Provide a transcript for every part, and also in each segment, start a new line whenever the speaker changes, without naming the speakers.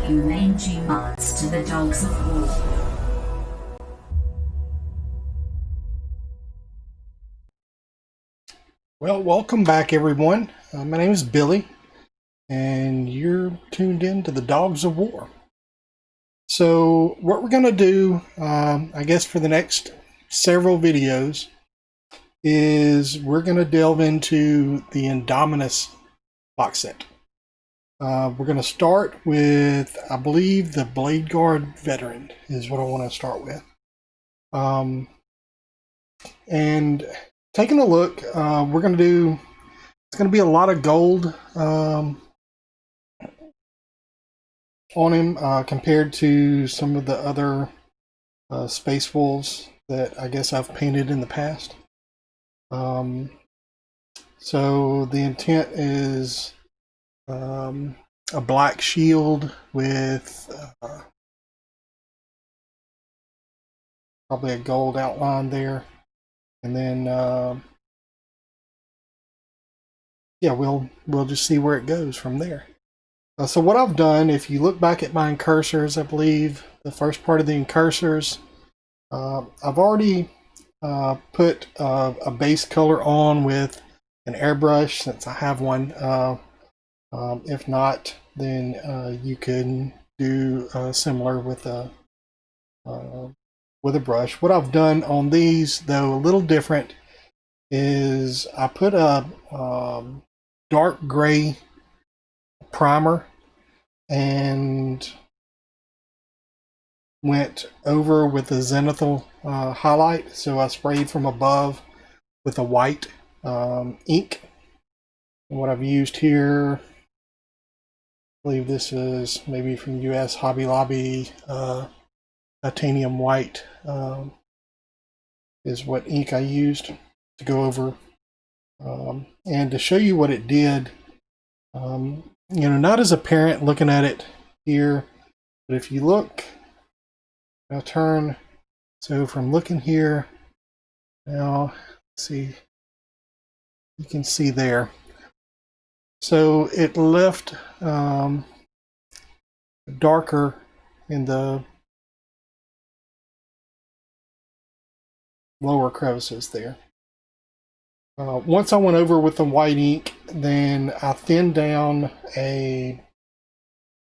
mangy mods to the Dogs of War.
Well, welcome back everyone. My name is Billy and you're tuned in to the Dogs of War. So what we're going to do, I guess for the next several videos, is we're going to delve into the Indomitus box set. We're going to start with, I believe, the Bladeguard Veteran is what I want to start with. And taking a look, we're going to do, it's going to be a lot of gold on him compared to some of the other Space Wolves that I guess I've painted in the past. So the intent is a black shield with probably a gold outline there, and then yeah, we'll just see where it goes from there. So what I've done, if you look back at my incursors, I believe the first part of the incursors, I've already put a base color on with an airbrush since I have one. If not, then you can do similar with a brush. What I've done on these, though a little different, is I put a dark gray primer and went over with the zenithal highlight. So I sprayed from above with a white ink. And what I've used here, I believe this is maybe from US Hobby Lobby, titanium white is what ink I used to go over. And to show you what it did, you know, not as apparent looking at it here, but if you look, I'll turn, so from looking here, now, see, you can see there. So it left darker in the lower crevices there. Once I went over with the white ink, then I thinned down a,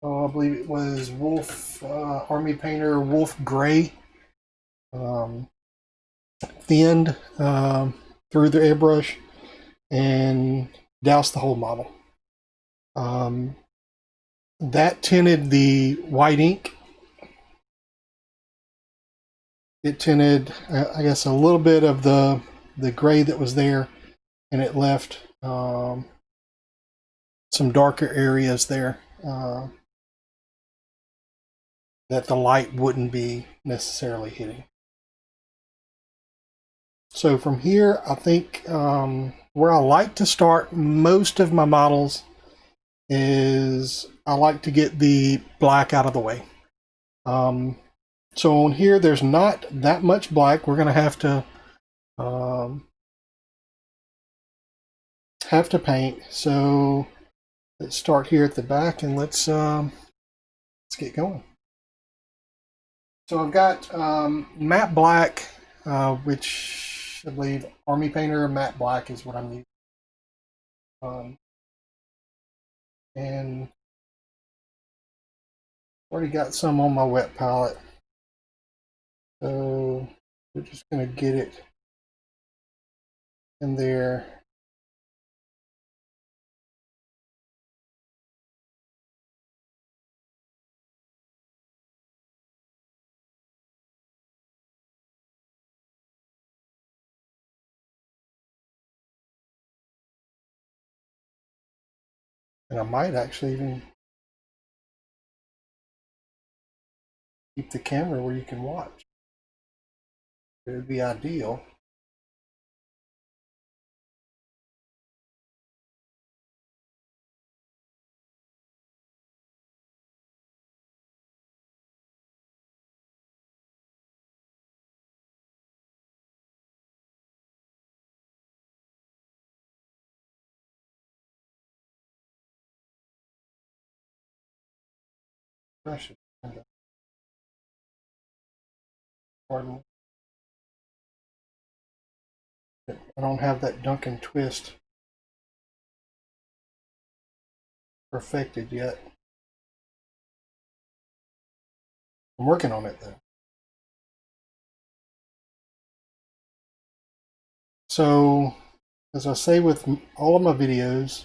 I believe it was Wolf Army Painter Wolf Gray, thinned through the airbrush and doused the whole model. That tinted the white ink. It tinted, I guess, a little bit of the gray that was there, and it left some darker areas there that the light wouldn't be necessarily hitting. So from here, I think where I like to start most of my models is I like to get the black out of the way. So on here, there's not that much black. We're going to have to paint. So let's start here at the back and let's get going. So I've got matte black, which I believe Army Painter matte black is what I'm using. And already got some on my wet palette. So we're just going to get it in there. And I might actually even keep the camera where you can watch. It would be ideal. Precious. Pardon. I don't have that dunk and twist perfected yet. I'm working on it though. So, as I say with all of my videos,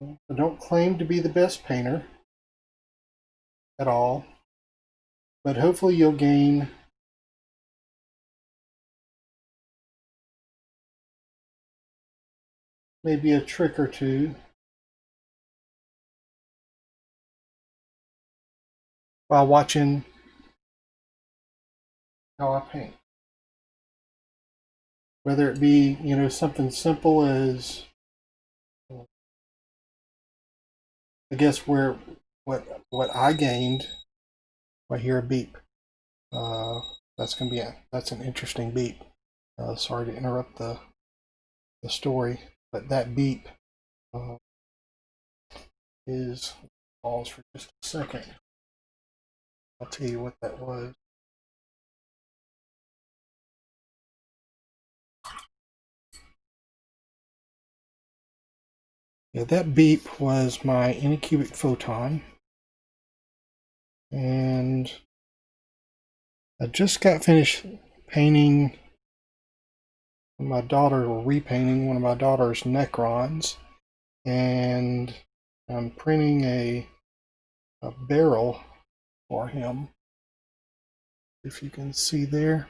I don't claim to be the best painter at all, but hopefully you'll gain maybe a trick or two while watching how I paint. Whether it be, something simple as, I guess what I gained. I hear a beep. That's an interesting beep. Sorry to interrupt the story, but that beep is, pause for just a second. I'll tell you what that was. Yeah, that beep was my Anycubic photon, and I just got finished painting my daughter, or repainting one of my daughter's Necrons, and I'm printing a barrel for him. If you can see there.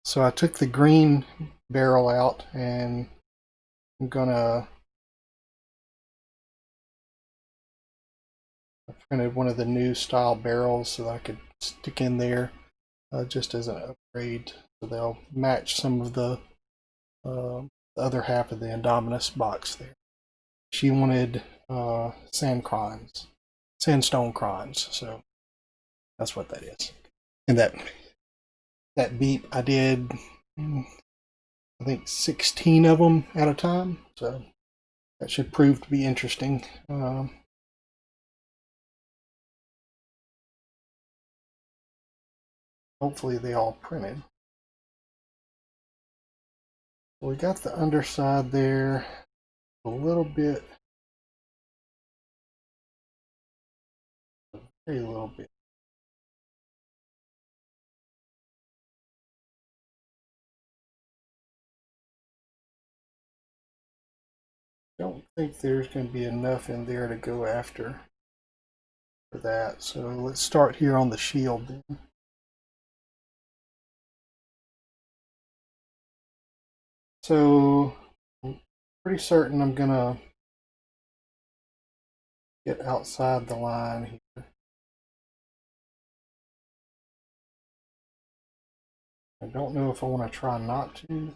So I took the green barrel out, and I'm gonna, I printed one of the new style barrels so that I could stick in there just as an upgrade, so they'll match some of the other half of the Indomitus box there. She wanted sandstone crons, so that's what that is. And that beep, I did, I think 16 of them at a time, so that should prove to be interesting. Hopefully they all printed. We got the underside there a little bit, very little bit. Don't think there's going to be enough in there to go after for that. So let's start here on the shield then. So I'm pretty certain I'm going to get outside the line here. I don't know if I want to try not to.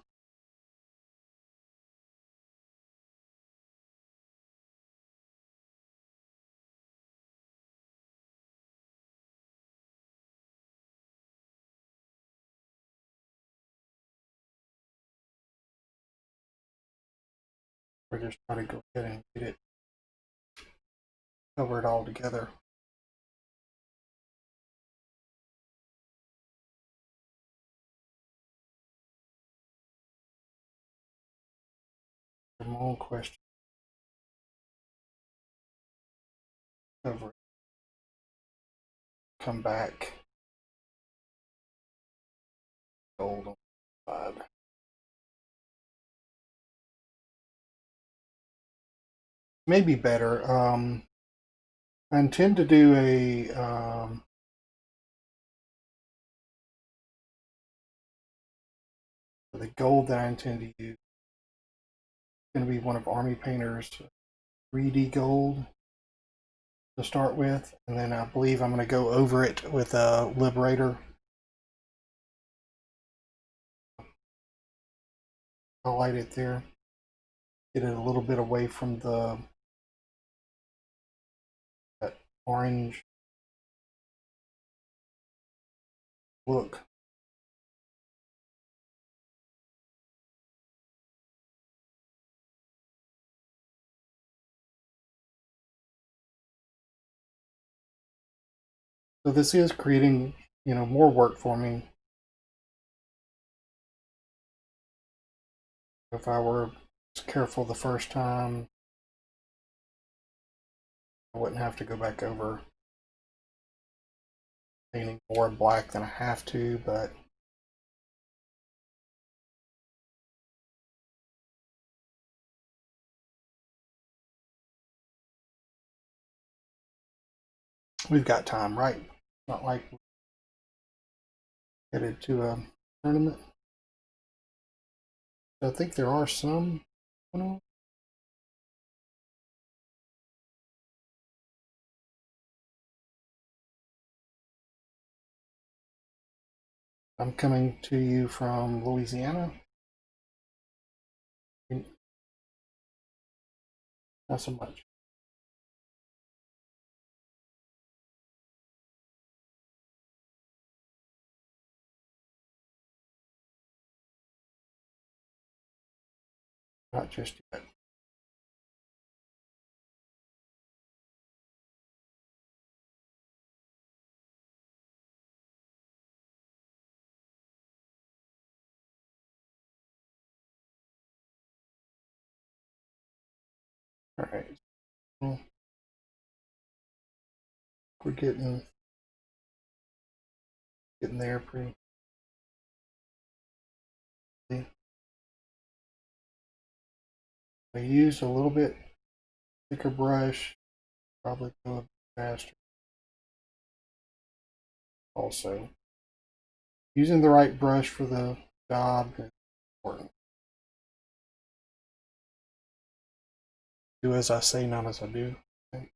Or just try to go ahead and get it, cover it all together. My own question. Cover it. Come back. Gold on the side. Maybe better. I intend to do the gold that I intend to use is going to be one of Army Painter's 3D gold to start with, and then I believe I'm going to go over it with a Liberator. Highlight it there, get it a little bit away from that orange look. So this is creating, more work for me. If I were careful the first time, I wouldn't have to go back over painting more in black than I have to, but we've got time, right? Not like we're headed to a tournament. So I think there are some. I'm coming to you from Louisiana. Not so much. Not just yet. All right. Well, we're getting there pretty. I used a little bit thicker brush, probably go a bit faster. Also, using the right brush for the job is important. Do as I say, not as I do. Okay.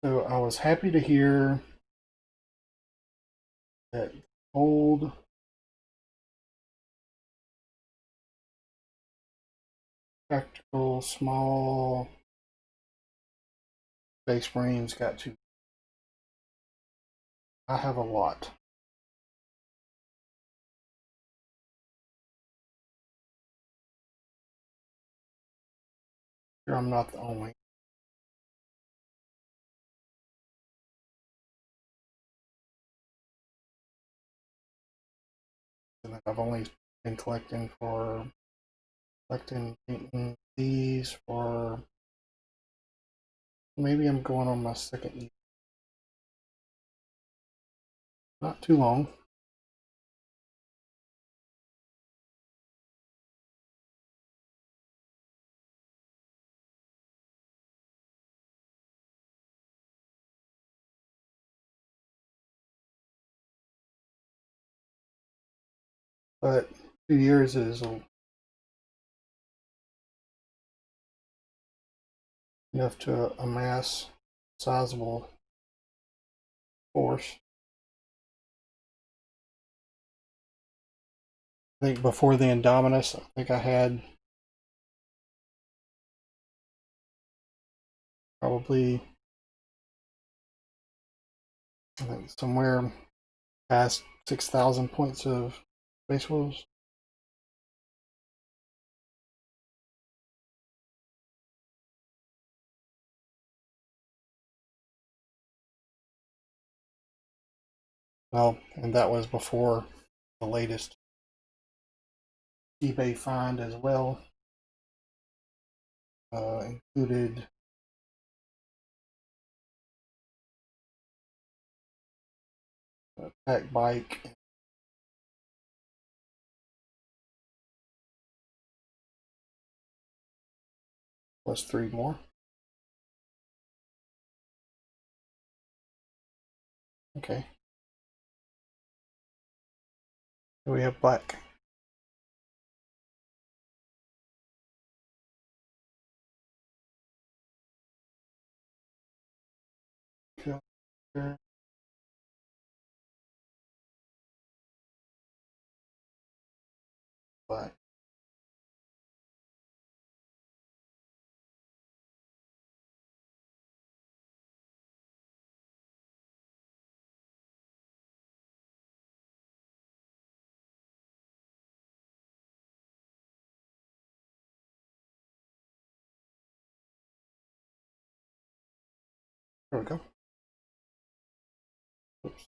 So I was happy to hear that old practical small base frames got to. I have a lot. Sure, I'm not the only. I've only been collecting painting these for, maybe I'm going on my second year. Not too long. But 2 years is enough to amass sizable force. I think before the Indomitus, I think I had probably, I think, somewhere past 6,000 points of base wolves. Well, and that was before the latest eBay find as well. Included a pack bike, plus 3 more. Okay. So we have black. Black. There we go. Oops.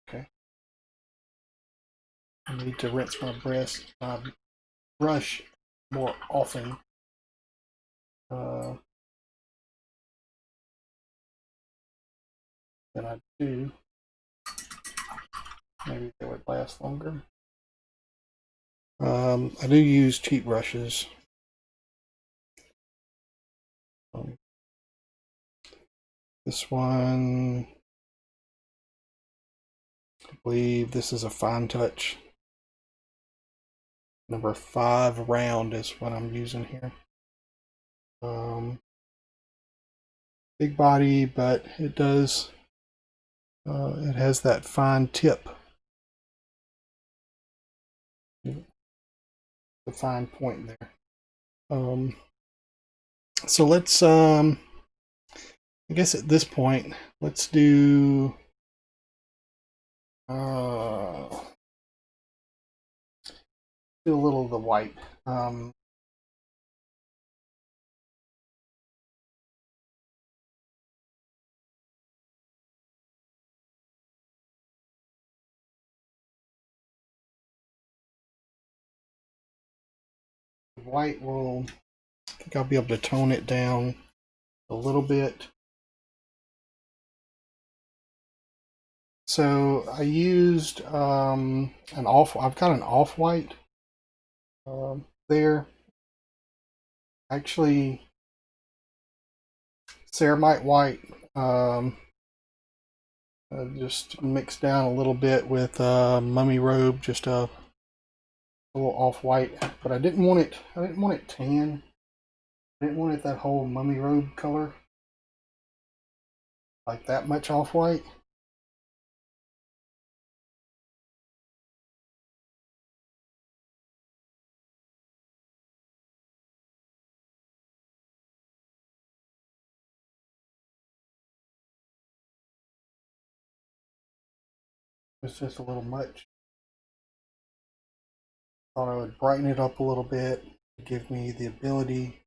Okay. I need to rinse my brush more often. Than I do. Maybe they would last longer. I do use cheap brushes. This one, I believe this is a Fine Touch. Number 5 round is what I'm using here. Big body, but it does, it has that fine tip. The fine point there. So let's, I guess at this point, let's do, do a little of the white. White will, I think I'll be able to tone it down a little bit. So I used I've got an off-white there. Actually, ceramite white, just mixed down a little bit with mummy robe, just a little off-white, but I didn't want it tan. I didn't want it that whole mummy robe color, like that much off-white. It's just a little much. Thought I would brighten it up a little bit, give me the ability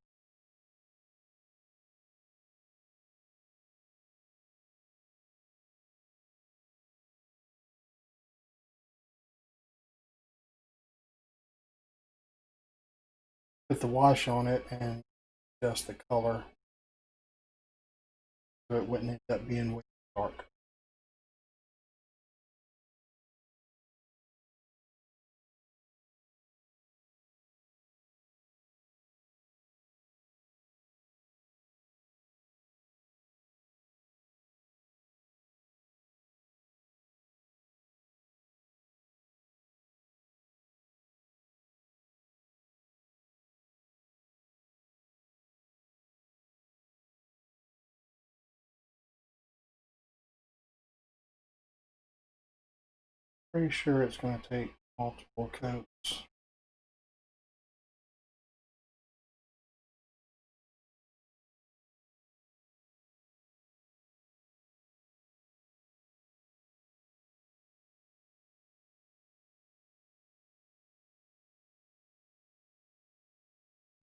with the wash on it and adjust the color so it wouldn't end up being way dark. Pretty sure it's going to take multiple coats.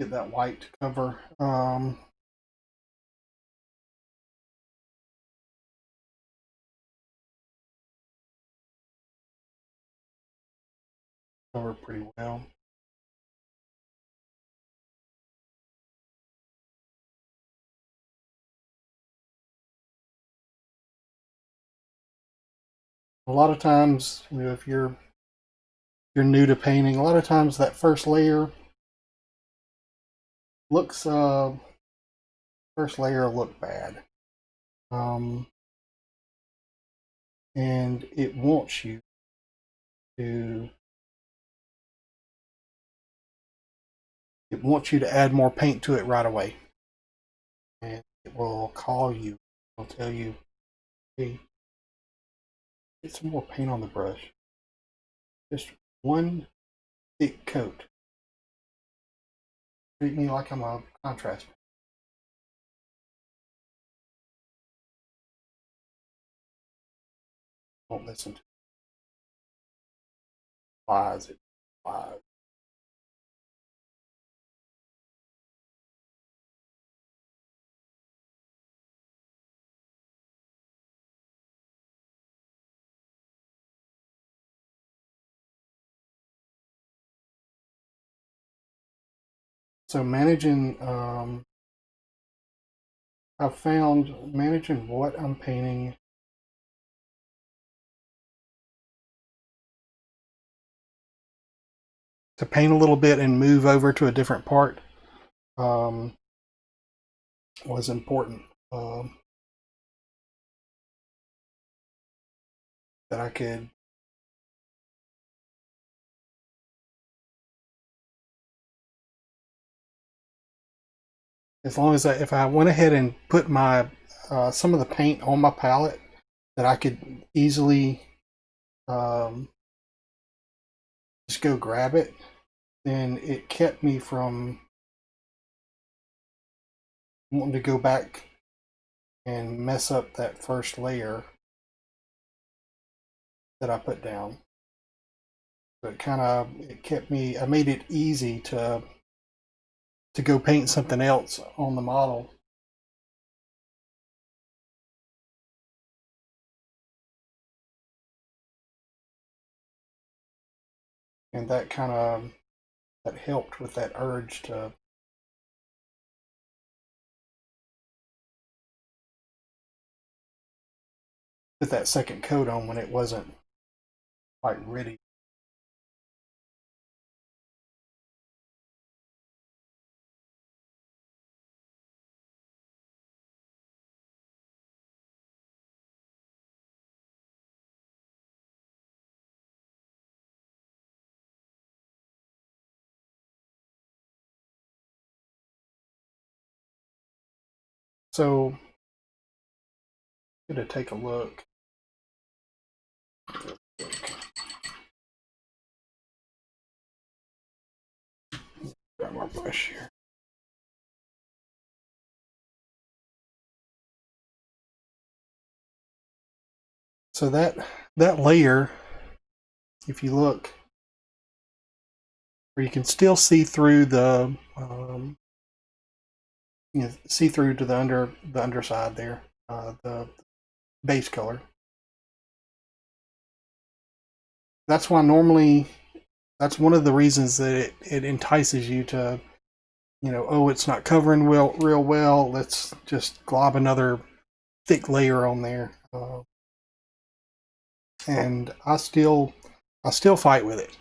Get that white to cover. Cover pretty well. A lot of times, you know, if you're new to painting, a lot of times that first layer looks first layer will look bad, and it wants you to add more paint to it right away, and it will call you. It'll tell you, hey, get some more paint on the brush. Just one thick coat. Treat me like I'm a contrast. Won't listen to flies. It flies. So managing, I've found managing what I'm painting to paint a little bit and move over to a different part was important. That I could, as long as if I went ahead and put my some of the paint on my palette, that I could easily just go grab it, then it kept me from wanting to go back and mess up that first layer that I put down. So it kept me, I made it easy to go paint something else on the model. And that that helped with that urge to put that second coat on when it wasn't quite ready. So I'm going to take a look. Grab my brush here. So that layer, if you look, where you can still see through the see through to the underside there, the base color. That's why normally, that's one of the reasons that it entices you to, oh, it's not covering real well. Let's just glob another thick layer on there. And I still fight with it.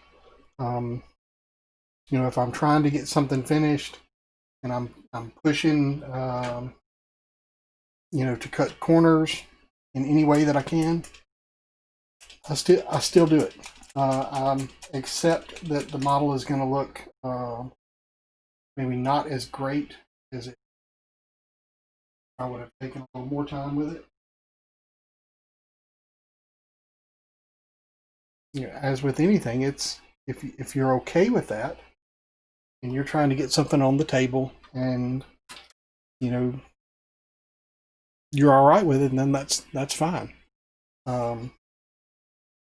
If I'm trying to get something finished and I'm pushing, to cut corners in any way that I can, I still do it. Accept that the model is going to look maybe not as great as it. I would have taken a little more time with it. As with anything, it's if you're okay with that, and you're trying to get something on the table, and you're all right with it, and then that's fine.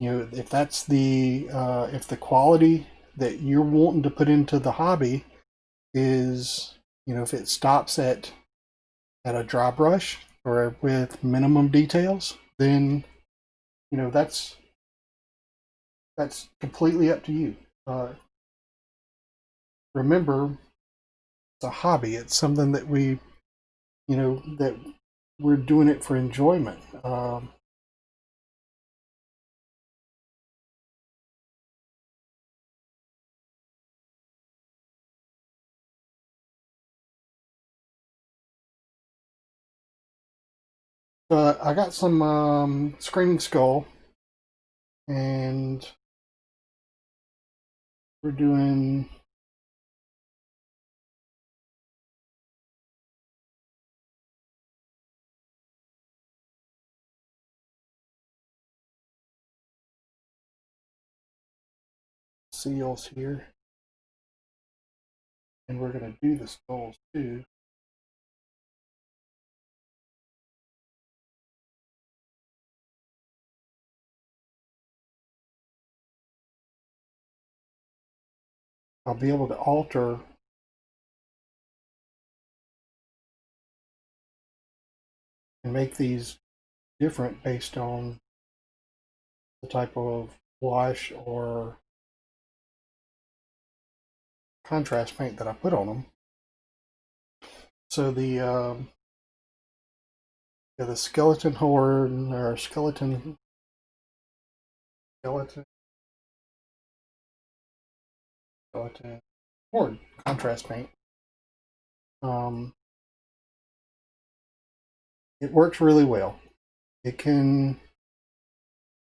If that's if the quality that you're wanting to put into the hobby is, if it stops at a dry brush or with minimum details, then that's completely up to you. Remember, it's a hobby. It's something that that we're doing it for enjoyment. I got some Screaming Skull, and we're doing seals here, and we're going to do the skulls too. I'll be able to alter and make these different based on the type of wash or contrast paint that I put on them. So the skeleton horde or skeleton horde contrast paint. It works really well. It can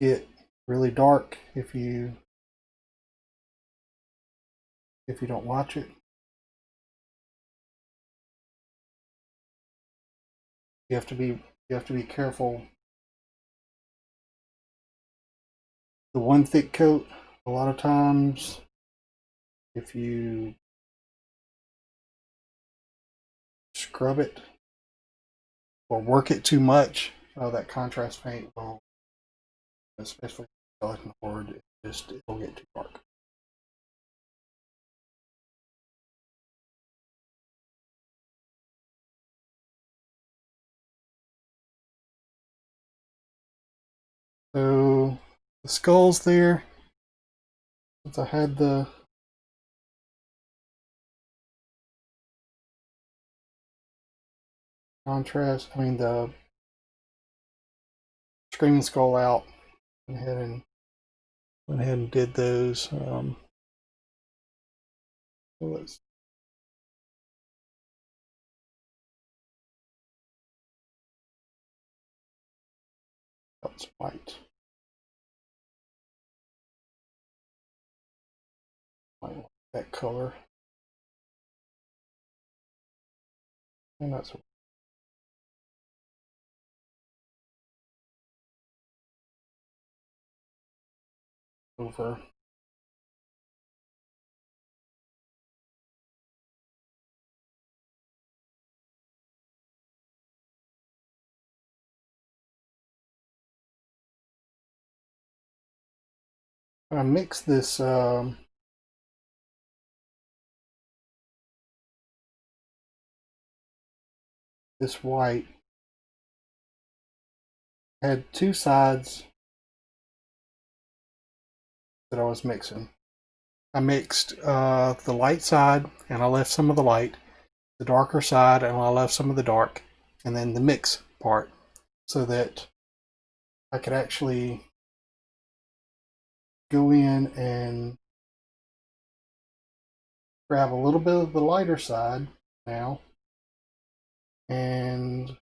get really dark if you don't watch it. You have to be careful. The one thick coat, a lot of times, if you scrub it or work it too much, that contrast paint will, especially skeleton horde, it'll get too dark. So the skulls there, since I had the contrast, the Screaming Skull out, went ahead and did those. That's white. I like that color. And that's over. I mix this this white. I had two sides that I was mixing. I mixed the light side and I left some of the light, the darker side and I left some of the dark, and then the mix part, so that I could actually go in and grab a little bit of the lighter side now and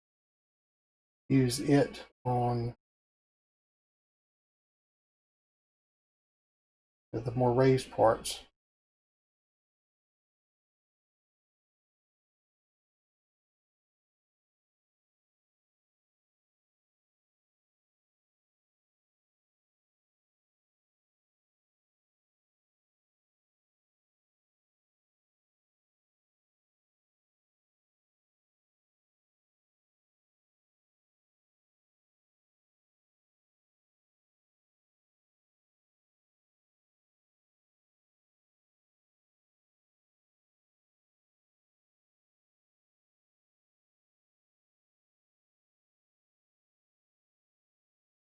use it on the more raised parts.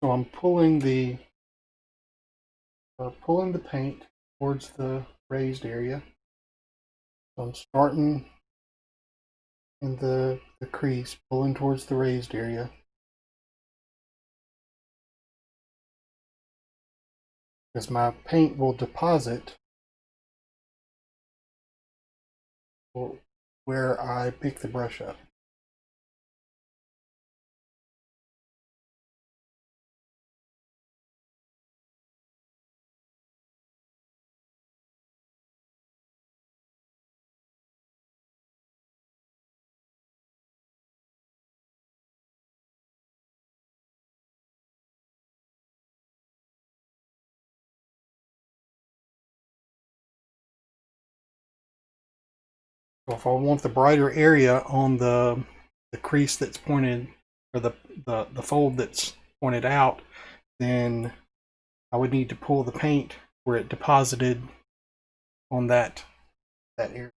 So I'm pulling the paint towards the raised area. So I'm starting in the crease, pulling towards the raised area. Because my paint will deposit where I pick the brush up. So if I want the brighter area on the crease that's pointed, or the fold that's pointed out, then I would need to pull the paint where it deposited on that that area.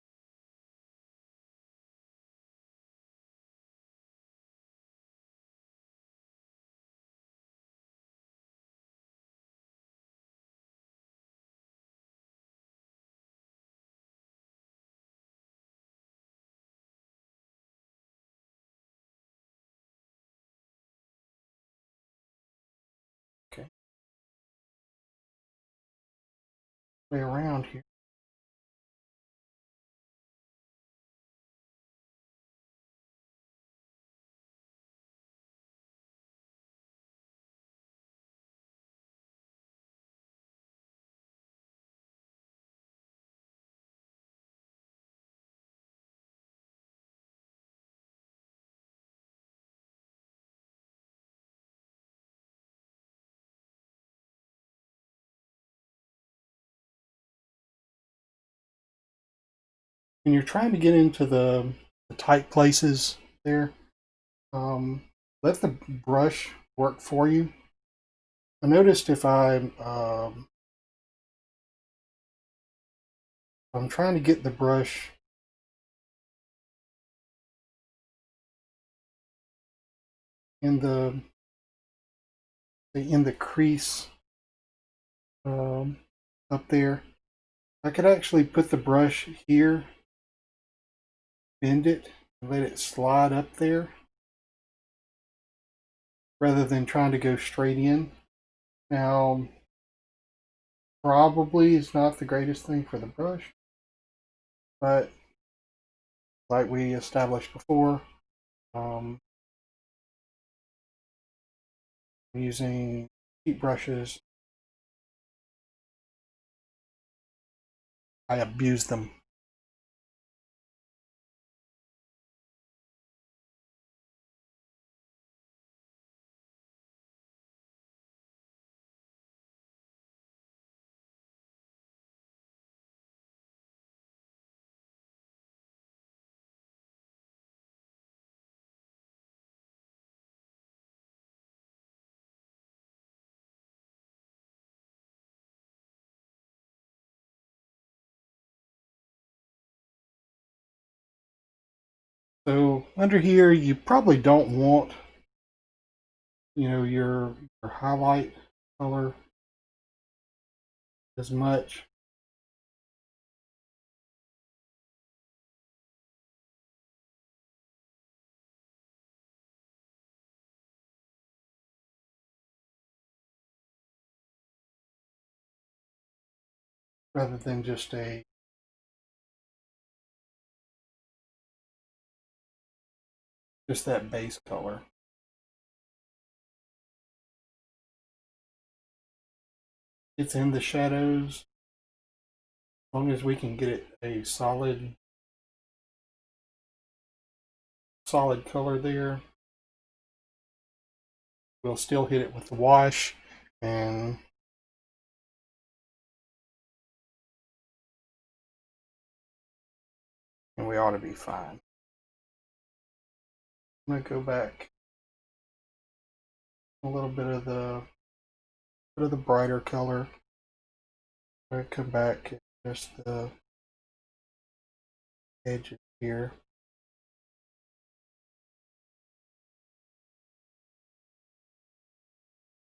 Okay. Way around here. When you're trying to get into the tight places there, let the brush work for you. I noticed if I'm trying to get the brush in the crease up there, I could actually put the brush here, bend it, and let it slide up there rather than trying to go straight in. Now, probably is not the greatest thing for the brush, but like we established before, using cheap brushes, I abuse them. So under here, you probably don't want, your highlight color as much. Rather than just that base color. It's in the shadows. As long as we can get it a solid color there, we'll still hit it with the wash, and we ought to be fine. I'm going to go back a little bit of the brighter color. I'm going to come back and just the edges here.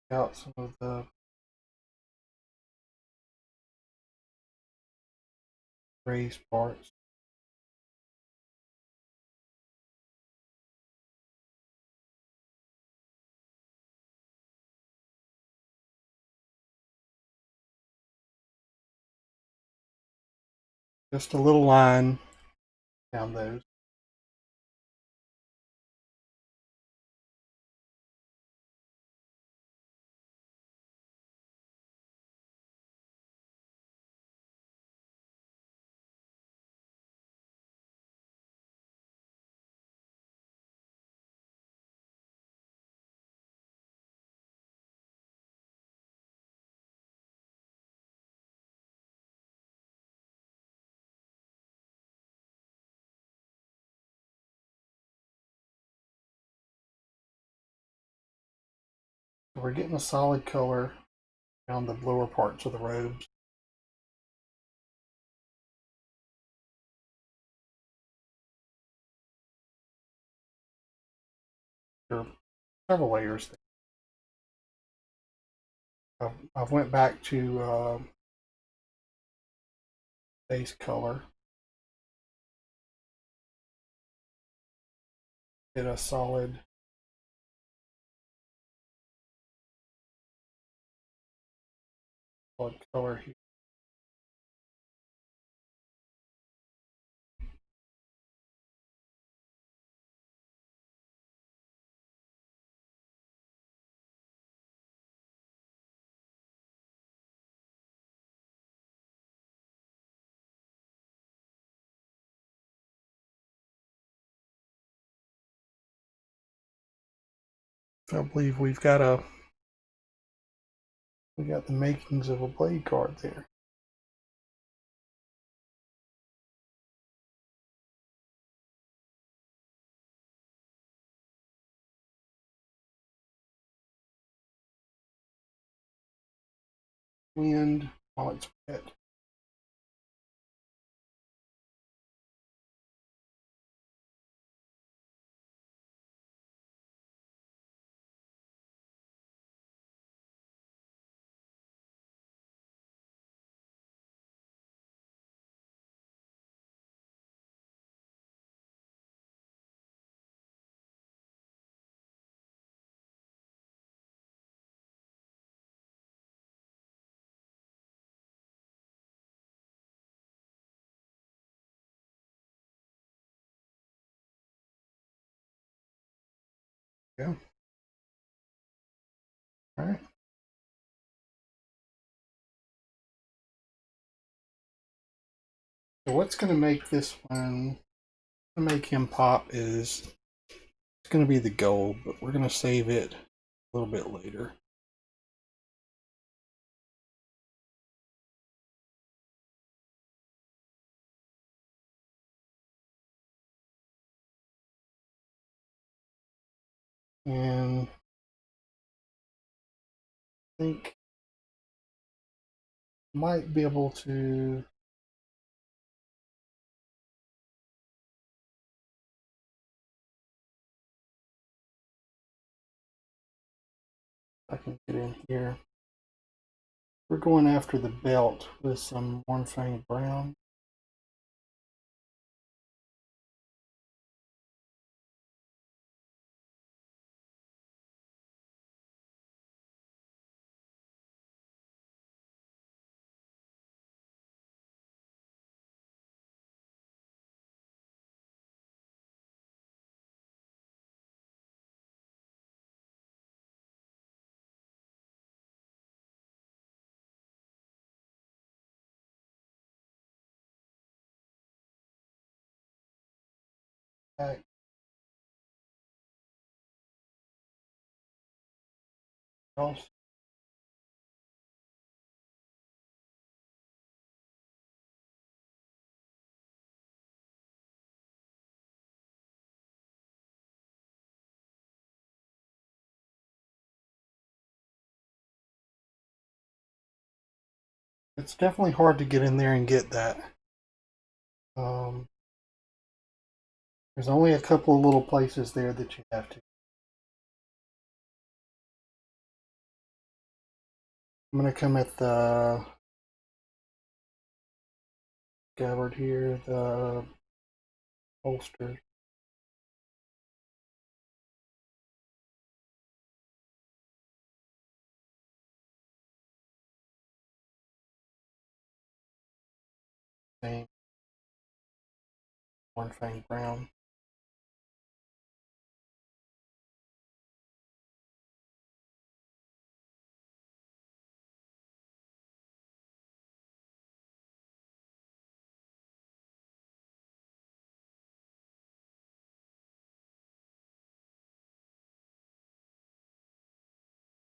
Out some of the raised parts. Just a little line down those. So we're getting a solid color around the lower parts of the robes. There are several layers. I've went back to base color. Get a solid color here. I believe we got the makings of a Bladeguard there. Wind while it's wet. Yeah. All right. So what's going to make this one, make him pop is it's going to be the gold, but we're going to save it a little bit later. And I think might be able to I can get in here. We're going after the belt with some Warhammer brown. Back. Also, it's definitely hard to get in there and get that. There's only a couple of little places there that you have to. I'm going to come at the scabbard here, the holster. Same. Warhammer brown.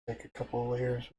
Take a couple of layers.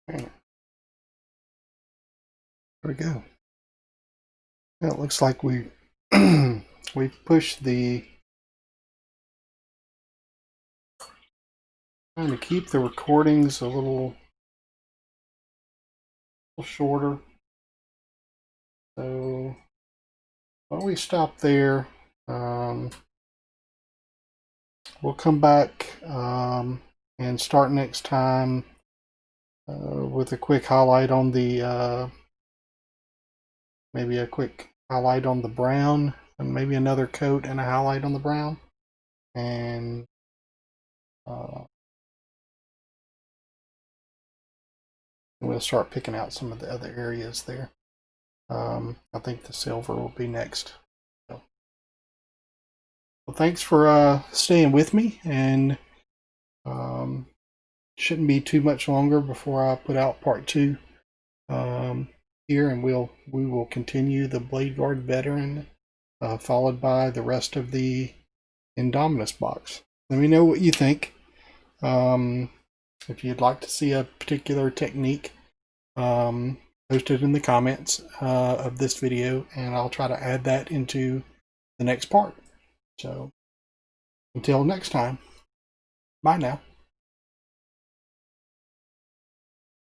Okay. There we go. Well, it looks like we we pushed the, trying to keep the recordings a little shorter. So why don't we stop there? We'll come back and start next time with a quick highlight on the maybe a quick highlight on the brown, and maybe another coat and a highlight on the brown, and we'll start picking out some of the other areas there. I think the silver will be next. So, well, thanks for staying with me, and shouldn't be too much longer before I put out part 2 here, and we will continue the Bladeguard veteran, followed by the rest of the Indomitus box. Let me know what you think. If you'd like to see a particular technique, post it in the comments of this video, and I'll try to add that into the next part. So until next time, bye now.